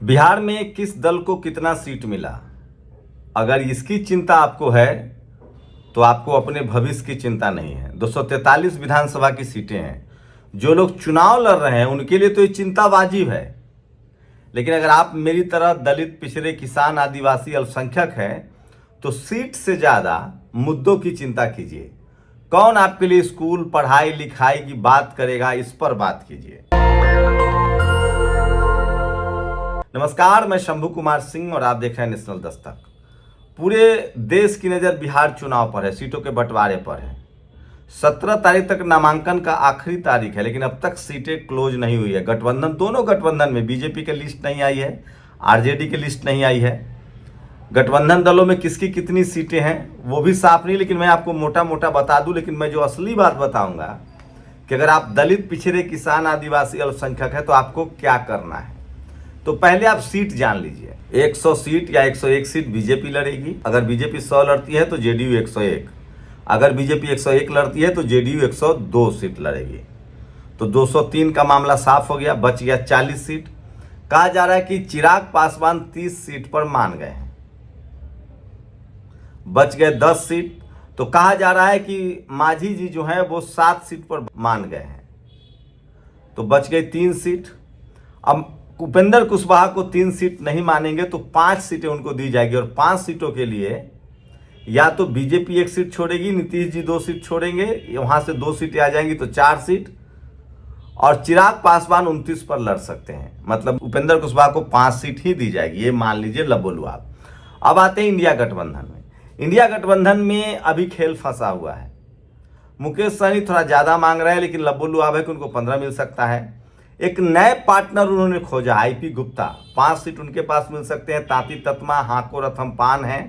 बिहार में किस दल को कितना सीट मिला? अगर इसकी चिंता आपको है तो आपको अपने भविष्य की चिंता नहीं है। 243 विधानसभा की सीटें हैं। जो लोग चुनाव लड़ रहे हैं उनके लिए तो ये चिंता वाजिब है, लेकिन अगर आप मेरी तरह दलित, पिछड़े, किसान, आदिवासी, अल्पसंख्यक हैं तो सीट से ज़्यादा मुद्दों की चिंता कीजिए। कौन आपके लिए स्कूल, पढ़ाई लिखाई की बात करेगा, इस पर बात कीजिए। नमस्कार, मैं शंभू कुमार सिंह और आप देख रहे हैं नेशनल दस्तक। पूरे देश की नज़र बिहार चुनाव पर है, सीटों के बंटवारे पर है। 17 तारीख तक नामांकन का आखिरी तारीख है, लेकिन अब तक सीटें क्लोज नहीं हुई है। गठबंधन, दोनों गठबंधन में बीजेपी की लिस्ट नहीं आई है, आरजेडी की लिस्ट नहीं आई है। गठबंधन दलों में किसकी कितनी सीटें हैं वो भी साफ नहीं, लेकिन मैं आपको मोटा मोटा बता दूं। लेकिन मैं जो असली बात बताऊंगा कि अगर आप दलित, पिछड़े, किसान, आदिवासी, अल्पसंख्यक है तो आपको क्या करना है। तो पहले आप सीट जान लीजिए। 100 सीट या 101 सीट बीजेपी लड़ेगी। अगर बीजेपी 100 लड़ती है तो जेडीयू 101। अगर बीजेपी 101 लड़ती है तो जेडीयू 102 सीट लड़ेगी। तो 203 का मामला साफ हो गया, बच गया 40 सीट। कहा जा रहा है कि चिराग पासवान 30 सीट पर मान गए हैं, बच गए 10 सीट। तो कहा जा रहा है कि मांझी जी जो है वो 7 सीट पर मान गए हैं, तो बच गई 3 सीट। अब उपेंद्र कुशवाहा को 3 सीट नहीं मानेंगे तो 5 सीटें उनको दी जाएगी, और 5 सीटों के लिए या तो बीजेपी 1 सीट छोड़ेगी, नीतीश जी 2 सीट छोड़ेंगे, वहां से 2 सीटें आ जाएंगी तो 4 सीट, और चिराग पासवान 29 पर लड़ सकते हैं। मतलब उपेंद्र कुशवाहा को 5 सीट ही दी जाएगी, ये मान लीजिए लबोलुआब। अब आते हैं इंडिया गठबंधन में। इंडिया गठबंधन में अभी खेल फंसा हुआ है। मुकेश सहनी थोड़ा ज्यादा मांग रहे हैं, लेकिन लबोलुआब है कि उनको 15 मिल सकता है। एक नए पार्टनर उन्होंने खोजा, आईपी गुप्ता, 5 सीट उनके पास मिल सकते हैं। ताती तत्मा, हाको रथमपान है,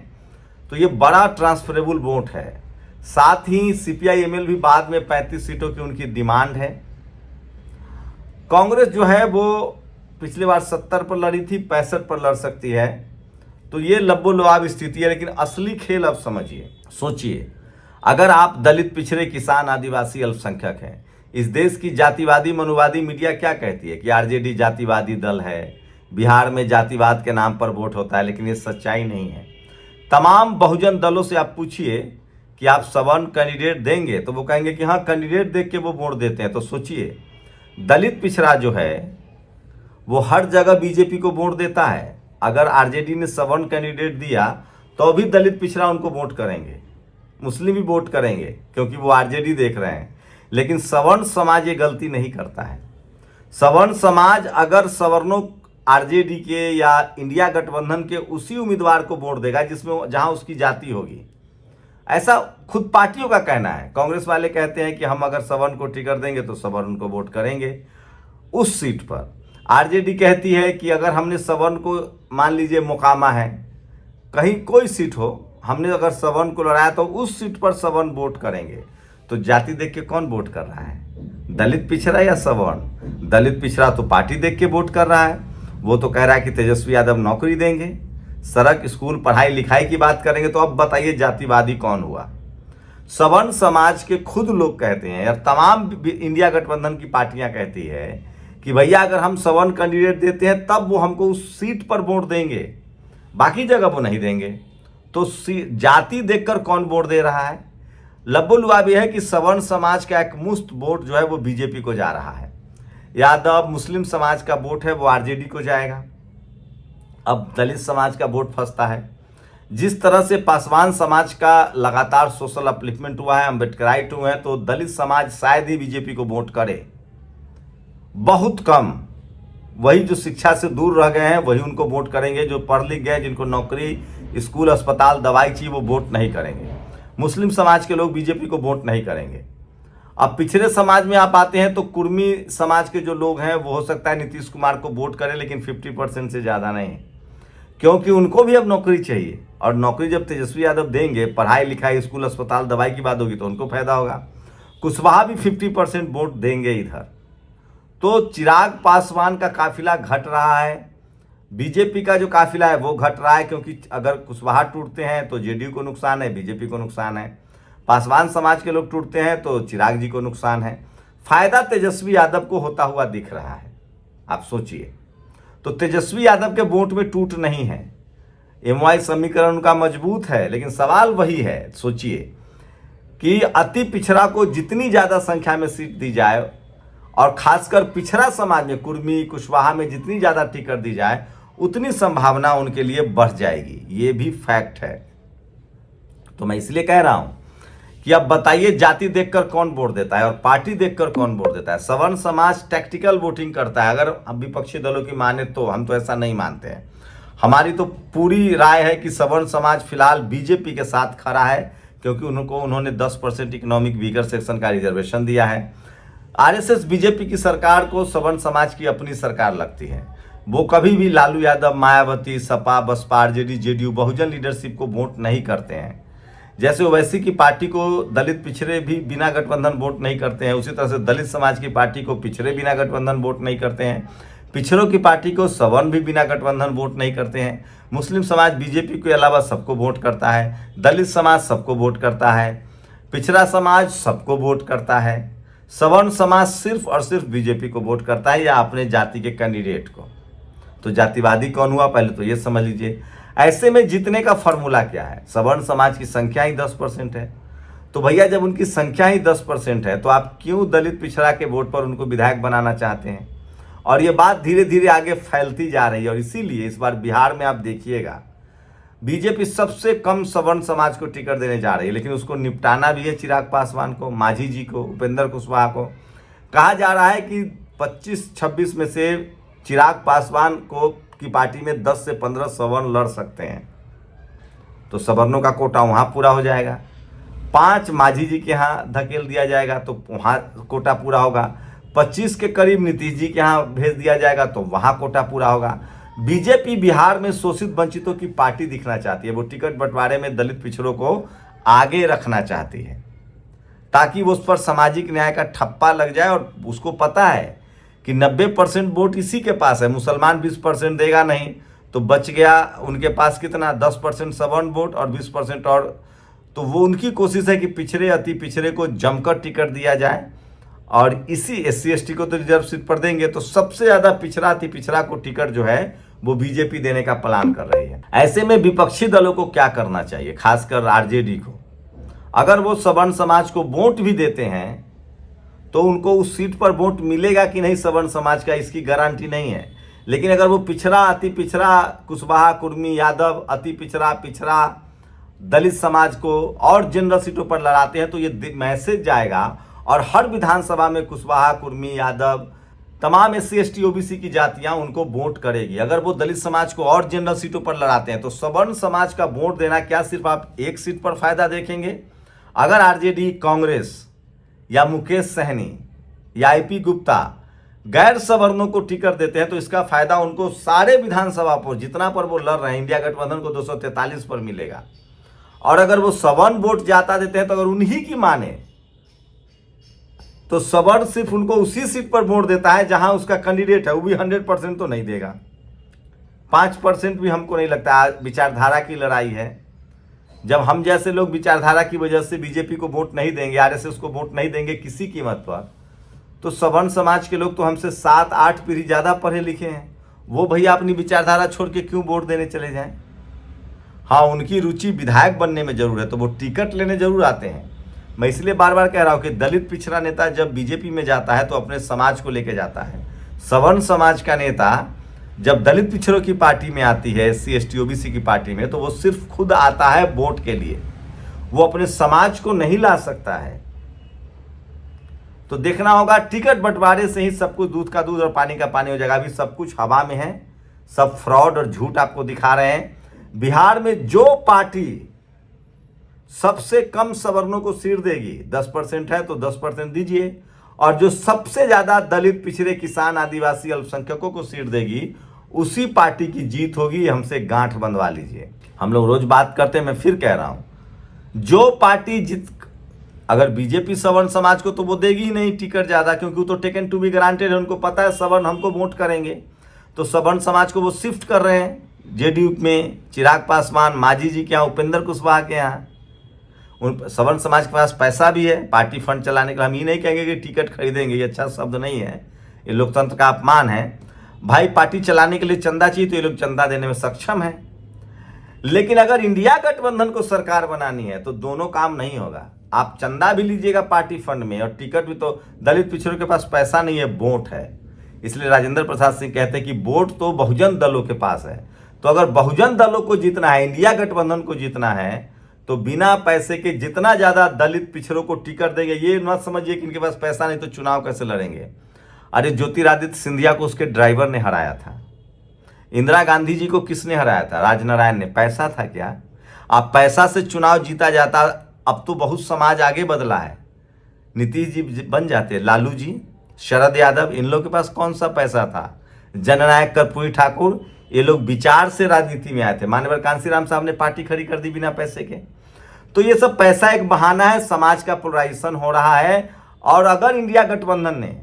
तो ये बड़ा ट्रांसफरेबल वोट है। साथ ही सीपीआई-एमएल भी बाद में 35 सीटों की उनकी डिमांड है। कांग्रेस जो है वो पिछली बार 70 पर लड़ी थी, 65 पर लड़ सकती है। तो ये लबोलुआब स्थिति है। लेकिन असली खेल अब समझिए, सोचिए। अगर आप दलित, पिछड़े, किसान, आदिवासी, अल्पसंख्यक हैं, इस देश की जातिवादी, मनुवादी मीडिया क्या कहती है कि आरजेडी जातिवादी दल है, बिहार में जातिवाद के नाम पर वोट होता है, लेकिन ये सच्चाई नहीं है। तमाम बहुजन दलों से आप पूछिए कि आप सवर्ण कैंडिडेट देंगे तो वो कहेंगे कि हाँ, कैंडिडेट देख के वो वोट देते हैं। तो सोचिए, दलित पिछड़ा जो है वो हर जगह बीजेपी को वोट देता है। अगर आरजेडी ने सवर्ण कैंडिडेट दिया तो भी दलित पिछड़ा उनको वोट करेंगे, मुस्लिम भी वोट करेंगे, क्योंकि वो आरजेडी देख रहे हैं। लेकिन सवर्ण समाज ये गलती नहीं करता है। सवर्ण समाज अगर सवर्णों आरजेडी के या इंडिया गठबंधन के उसी उम्मीदवार को वोट देगा जिसमें जहां उसकी जाति होगी, ऐसा खुद पार्टियों का कहना है। कांग्रेस वाले कहते हैं कि हम अगर सवर्ण को टिकट देंगे तो सवर्ण को वोट करेंगे उस सीट पर। आरजेडी कहती है कि अगर हमने सवर्ण को, मान लीजिए मोकामा है, कहीं कोई सीट हो, हमने अगर सवर्ण को लड़ाया तो उस सीट पर सवर्ण वोट करेंगे। तो जाति देख के कौन वोट कर रहा है, दलित पिछड़ा या सवर्ण? दलित पिछड़ा तो पार्टी देख के वोट कर रहा है। वो तो कह रहा है कि तेजस्वी यादव नौकरी देंगे, सड़क, स्कूल, पढ़ाई लिखाई की बात करेंगे। तो अब बताइए जातिवादी कौन हुआ? सवर्ण समाज के खुद लोग कहते हैं, और तमाम इंडिया गठबंधन की पार्टियां कहती है कि भैया अगर हम सवर्ण कैंडिडेट देते हैं तब वो हमको उस सीट पर वोट देंगे, बाकी जगह वो नहीं देंगे। तो जाति देखकर कौन वोट दे रहा है? लबोलुआब यह है कि सवर्ण समाज का एक मुश्त वोट जो है वो बीजेपी को जा रहा है। यादव, मुस्लिम समाज का वोट है वो आरजेडी को जाएगा। अब दलित समाज का वोट फंसता है। जिस तरह से पासवान समाज का लगातार सोशल अपलिफ्टमेंट हुआ है, अम्बेडकराइट हुए हैं, तो दलित समाज शायद ही बीजेपी को वोट करे, बहुत कम। वही जो शिक्षा से दूर रह गए हैं वही उनको वोट करेंगे। जो पढ़ लिख गए, जिनको नौकरी, स्कूल, अस्पताल, दवाई चाहिए, वो वोट नहीं करेंगे। मुस्लिम समाज के लोग बीजेपी को वोट नहीं करेंगे। अब पिछड़े समाज में आप आते हैं तो कुर्मी समाज के जो लोग हैं वो हो सकता है नीतीश कुमार को वोट करें, लेकिन 50% से ज़्यादा नहीं, क्योंकि उनको भी अब नौकरी चाहिए। और नौकरी जब तेजस्वी यादव देंगे, पढ़ाई लिखाई, स्कूल, अस्पताल, दवाई की बात होगी तो उनको फायदा होगा। कुशवाहा भी 50% वोट देंगे इधर। तो चिराग पासवान का काफिला घट रहा है, बीजेपी का जो काफिला है वो घट रहा है, क्योंकि अगर कुशवाहा टूटते हैं तो जेडीयू को नुकसान है, बीजेपी को नुकसान है। पासवान समाज के लोग टूटते हैं तो चिराग जी को नुकसान है। फायदा तेजस्वी यादव को होता हुआ दिख रहा है। आप सोचिए। तो तेजस्वी यादव के वोट में टूट नहीं है, एमवाई समीकरण उनका मजबूत है। लेकिन सवाल वही है, सोचिए कि अति पिछड़ा को जितनी ज्यादा संख्या में सीट दी जाए और खासकर पिछड़ा समाज में कुर्मी कुशवाहा में जितनी ज्यादा टिकट दी जाए उतनी संभावना उनके लिए बढ़ जाएगी, ये भी फैक्ट है। तो मैं इसलिए कह रहा हूं कि अब बताइए जाति देखकर कौन वोट देता है और पार्टी देखकर कौन वोट देता है। सवर्ण समाज टैक्टिकल वोटिंग करता है, अगर विपक्षी दलों की माने तो। हम तो ऐसा नहीं मानते हैं। हमारी तो पूरी राय है कि सवर्ण समाज फिलहाल बीजेपी के साथ खड़ा है, क्योंकि उन्होंने 10% इकोनॉमिक वीकर सेक्शन का रिजर्वेशन दिया है। आरएसएस बीजेपी की सरकार को सवर्ण समाज की अपनी सरकार लगती है। वो कभी भी लालू यादव, मायावती, सपा, बसपा, आरजेडी, जेडीयू, बहुजन लीडरशिप को वोट नहीं करते हैं। जैसे ओवैसी की पार्टी को दलित पिछड़े भी बिना गठबंधन वोट नहीं करते हैं, उसी तरह से दलित समाज की पार्टी को पिछड़े बिना गठबंधन वोट नहीं करते हैं। पिछड़ों की पार्टी को सवर्ण भी बिना गठबंधन वोट नहीं करते हैं। मुस्लिम समाज बीजेपी के अलावा सबको वोट करता है। दलित समाज सबको वोट करता है। पिछड़ा समाज सबको वोट करता है। सवर्ण समाज सिर्फ और सिर्फ बीजेपी को वोट करता है या अपने जाति के कैंडिडेट को। तो जातिवादी कौन हुआ, पहले तो ये समझ लीजिए। ऐसे में जीतने का फॉर्मूला क्या है? सवर्ण समाज की संख्या ही 10% है। तो भैया जब उनकी संख्या ही 10% है तो आप क्यों दलित पिछड़ा के वोट पर उनको विधायक बनाना चाहते हैं? और ये बात धीरे धीरे आगे फैलती जा रही है। और इसीलिए इस बार बिहार में आप देखिएगा बीजेपी सबसे कम सवर्ण समाज को टिकट देने जा रही है, लेकिन उसको निपटाना भी है चिराग पासवान को, मांझी जी को, उपेंद्र कुशवाहा को। कहा जा रहा है कि 25-26 में से चिराग पासवान को की पार्टी में 10 से 15 सवर्ण लड़ सकते हैं, तो सवर्णों का कोटा वहां पूरा हो जाएगा। 5 मांझी जी के यहाँ धकेल दिया जाएगा तो वहां कोटा पूरा होगा। 25 के करीब नीतीश जी के यहाँ भेज दिया जाएगा तो वहां कोटा पूरा होगा। बीजेपी बिहार में शोषित वंचितों की पार्टी दिखना चाहती है। वो टिकट बंटवारे में दलित पिछड़ों को आगे रखना चाहती है ताकि वो उस पर सामाजिक न्याय का ठप्पा लग जाए। और उसको पता है कि 90% वोट इसी के पास है। मुसलमान 20% देगा नहीं तो बच गया उनके पास कितना, 10% सवर्ण वोट और 20% और। तो वो उनकी कोशिश है कि पिछड़े अति पिछड़े को जमकर टिकट दिया जाए और इसी SC ST को तो रिजर्व सीट पर देंगे। तो सबसे ज्यादा पिछड़ा अति पिछड़ा को टिकट जो है वो बीजेपी देने का प्लान कर रही है। ऐसे में विपक्षी दलों को क्या करना चाहिए, खासकर आरजेडी को? अगर वो सवर्ण समाज को वोट भी देते हैं तो उनको उस सीट पर वोट मिलेगा कि नहीं सवर्ण समाज का, इसकी गारंटी नहीं है। लेकिन अगर वो पिछड़ा अति पिछड़ा कुशवाहा, कुर्मी, यादव, अति पिछड़ा दलित समाज को और जनरल सीटों पर लड़ाते हैं तो ये मैसेज जाएगा और हर विधानसभा में कुशवाहा, कुर्मी, यादव, तमाम SC ST OBC की जातियां उनको वोट करेगी। अगर वो दलित समाज को और जनरल सीटों पर लड़ाते हैं तो सवर्ण समाज का वोट देना क्या सिर्फ आप एक सीट पर फायदा देखेंगे? अगर आरजेडी, कांग्रेस या मुकेश सहनी या IP गुप्ता गैर सवर्णों को टिकट देते हैं तो इसका फायदा उनको सारे विधानसभा पर जितना पर वो लड़ रहे हैं इंडिया गठबंधन को 243 पर मिलेगा। और अगर वो सवर्ण वोट ज्यादा देते हैं तो अगर उन्हीं की माने तो सवर्ण सिर्फ उनको उसी सीट पर वोट देता है जहां उसका कैंडिडेट है, वो भी 100% तो नहीं देगा। 5% भी हमको नहीं लगता। विचारधारा की लड़ाई है। जब हम जैसे लोग विचारधारा की वजह से बीजेपी को वोट नहीं देंगे, आरएसएस को वोट नहीं देंगे किसी कीमत पर, तो सवर्ण समाज के लोग तो हमसे 7-8 पीढ़ी ज्यादा पढ़े लिखे हैं। वो भैया अपनी विचारधारा छोड़ के क्यों वोट देने चले जाएं? हाँ, उनकी रुचि विधायक बनने में जरूर है तो वो टिकट लेने जरूर आते हैं। मैं इसलिए बार बार कह रहा हूं कि दलित पिछड़ा नेता जब बीजेपी में जाता है तो अपने समाज को लेके जाता है। सवर्ण समाज का नेता जब दलित पिछड़ों की पार्टी में आती है, SC ST OBC की पार्टी में, तो वो सिर्फ खुद आता है वोट के लिए, वो अपने समाज को नहीं ला सकता है। तो देखना होगा, टिकट बंटवारे से ही सब कुछ दूध का दूध और पानी का पानी हो जाएगा। अभी सब कुछ हवा में है, सब फ्रॉड और झूठ आपको दिखा रहे हैं। बिहार में जो पार्टी सबसे कम सवर्णों को सीट देगी, 10% है तो 10% दीजिए, और जो सबसे ज्यादा दलित, पिछड़े, किसान, आदिवासी, अल्पसंख्यकों को सीट देगी उसी पार्टी की जीत होगी। हमसे गांठ बंधवा लीजिए। हम लोग रोज बात करते हैं, मैं फिर कह रहा हूं, जो पार्टी जीत, अगर बीजेपी सवर्ण समाज को तो वो देगी ही नहीं टिकट ज्यादा, क्योंकि वो तो टेकन टू बी ग्रांटेड है। उनको पता है सवर्ण हमको वोट करेंगे, तो सवर्ण समाज को वो शिफ्ट कर रहे हैं जेडीयू में, चिराग पासवान, मांझी जी के यहाँ, उपेंद्र कुशवाहा के यहाँ। उन सवर्ण समाज के पास पैसा भी है पार्टी फंड चलाने का। हम ये नहीं कहेंगे कि टिकट खरीदेंगे, ये अच्छा शब्द नहीं है, ये लोकतंत्र का अपमान है। भाई पार्टी चलाने के लिए चंदा चाहिए तो ये लोग चंदा देने में सक्षम है। लेकिन अगर इंडिया गठबंधन को सरकार बनानी है तो दोनों काम नहीं होगा। आप चंदा भी लीजिएगा पार्टी फंड में और टिकट भी, तो दलित पिछड़ों के पास पैसा नहीं है, वोट है। इसलिए राजेंद्र प्रसाद सिंह कहते हैं कि वोट तो बहुजन दलों के पास है। तो अगर बहुजन दलों को जीतना है, इंडिया गठबंधन को जीतना है, तो बिना पैसे के जितना ज्यादा दलित पिछड़ों को टिकट देंगे, ये मत समझिए कि इनके पास पैसा नहीं तो चुनाव कैसे लड़ेंगे। अरे ज्योतिरादित्य सिंधिया को उसके ड्राइवर ने हराया था। इंदिरा गांधी जी को किसने हराया था? राजनारायण ने। पैसा था क्या? आप पैसा से चुनाव जीता जाता। अब तो बहुत समाज आगे बदला है। नीतीश जी बन जाते, लालू जी, शरद यादव, इन लोग के पास कौन सा पैसा था? जननायक कर्पूरी ठाकुर, ये लोग विचार से राजनीति में आए थे। मान्यवर कांशीराम साहब ने पार्टी खड़ी कर दी बिना पैसे के। तो ये सब पैसा एक बहाना है, समाज का पोलराइजेशन हो रहा है। और अगर इंडिया गठबंधन ने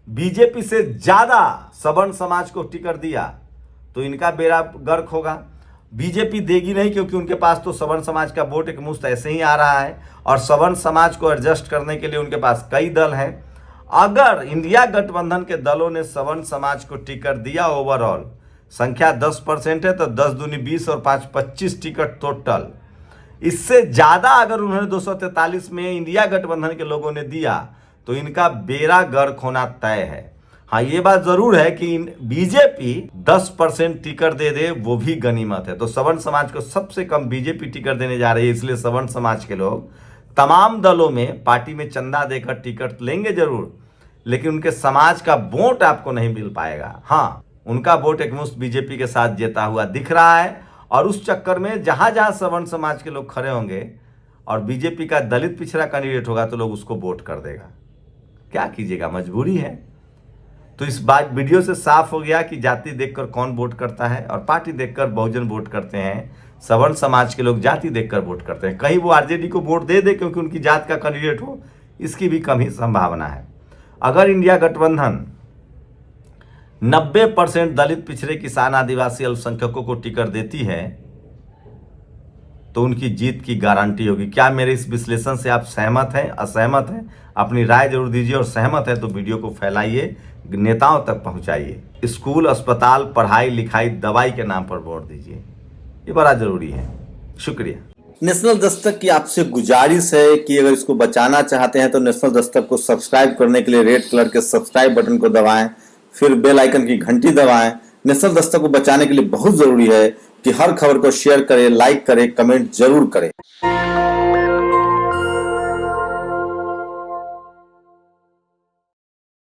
बीजेपी से ज्यादा सवर्ण समाज को टिकट दिया तो इनका बेड़ा गर्क होगा। बीजेपी देगी नहीं, क्योंकि उनके पास तो सवर्ण समाज का वोट एक मुश्त ऐसे ही आ रहा है और सवर्ण समाज को एडजस्ट करने के लिए उनके पास कई दल हैं। अगर इंडिया गठबंधन के दलों ने सवर्ण समाज को टिकट दिया, ओवरऑल संख्या 10% है, तो 10 दूनी 20 और 5 25 टिकट टोटल। इससे ज्यादा अगर उन्होंने 243 में इंडिया गठबंधन के लोगों ने दिया तो इनका बेड़ा गर्क होना तय है। हाँ, ये बात जरूर है कि बीजेपी 10% टिकट दे दे, वो भी गनीमत है। तो सवर्ण समाज को सबसे कम बीजेपी टिकट देने जा रही है। इसलिए सवर्ण समाज के लोग तमाम दलों में पार्टी में चंदा देकर टिकट लेंगे जरूर, लेकिन उनके समाज का वोट आपको नहीं मिल पाएगा। हाँ, उनका वोट एक मुश्त बीजेपी के साथ जेता हुआ दिख रहा है। और उस चक्कर में जहां जहां सवर्ण समाज के लोग खड़े होंगे और बीजेपी का दलित पिछड़ा कैंडिडेट होगा तो लोग उसको वोट कर देगा। क्या कीजिएगा, मजबूरी है। तो इस बात वीडियो से साफ हो गया कि जाति देखकर कौन वोट करता है और पार्टी देखकर बहुजन वोट करते हैं। सवर्ण समाज के लोग जाति देखकर वोट करते हैं। कहीं वो आरजेडी को वोट दे दे क्योंकि उनकी जात का कैंडिडेट हो, इसकी भी कम ही संभावना है। अगर इंडिया गठबंधन 90% दलित पिछड़े किसान आदिवासी अल्पसंख्यकों को टिकट देती है तो उनकी जीत की गारंटी होगी। क्या मेरे इस विश्लेषण से आप सहमत हैं, असहमत हैं? अपनी राय जरूर दीजिए और सहमत है तो वीडियो को फैलाइए, नेताओं तक पहुंचाइए। स्कूल, अस्पताल, पढ़ाई लिखाई, दवाई के नाम पर वोट दीजिए, ये बड़ा जरूरी है। शुक्रिया। नेशनल दस्तक की आपसे गुजारिश है कि अगर इसको बचाना चाहते हैं तो नेशनल दस्तक को सब्सक्राइब करने के लिए रेड कलर के सब्सक्राइब बटन को दबाएं, फिर बेल आइकन की घंटी दबाएं। नेशनल दस्तक को बचाने के लिए बहुत जरूरी है कि हर खबर को शेयर करें, लाइक करें, कमेंट जरूर करें।